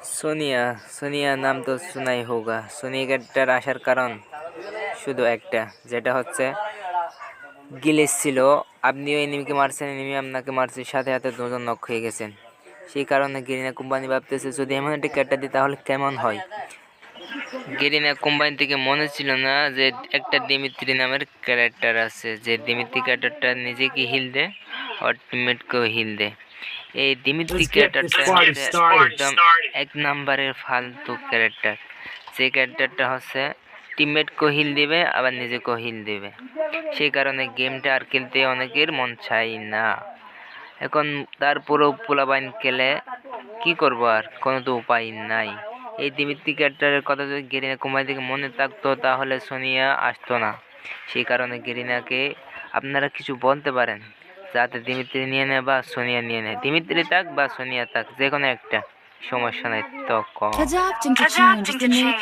সোনিয়া সোনিয়া নাম তো শোনাই হোগা। সোনিয়া ক্যারেক্টার আসার কারণ শুধু একটা, যেটা হচ্ছে গিলিস ছিল, আপনিও এনিমিকে মারছেন, এনিমি আপনাকে মারছে, সাথে সাথে দুজন নক হয়ে গেছেন। সেই কারণে গেরিনা কোম্পানি ভাবতেছে যদি এমন একটা ক্যারেক্টার দিই তাহলে কেমন হয়। গেরিনা কোম্পানি থেকে মনে ছিল না যে একটা দিমিত্রি নামের ক্যারেক্টার আছে, যে দিমিত্রি ক্যারেক্টারটা নিজেকে হিল দেয় আর টিমমেটকেও হিল দেয়। এই দিমিত্রি ক্যারেক্টারটা হচ্ছে একদম এক নাম্বারের ফালতু ক্যারেক্টার। যে ক্যারেক্টারটা হচ্ছে টিমমেটকেও হিল দিবে আবার নিজেকেও হিল দিবে। সেই কারণে গেমটা আর খেলতে অনেকের মন চায় না। এখন তারপরেও পোলাপাইন খেলে, কি করবো আর, কোনো তো উপায় নাই। এই দিমিত্রি ক্যারেক্টারের কথা যদি গেরিনা কোম্পানি থেকে মনে থাকতো তাহলে সোনিয়া আসতো না। সেই কারণে গেরিনাকে আপনারা কিছু বলতে পারেন যাতে দিমিত্রি নিয়ে নেয় বা সোনিয়া নিয়ে নেয়। দিমিত্রি থাক বা সোনিয়া থাক, যে কোনো একটা, সমস্যা নাই। তো Adapting to change is the nature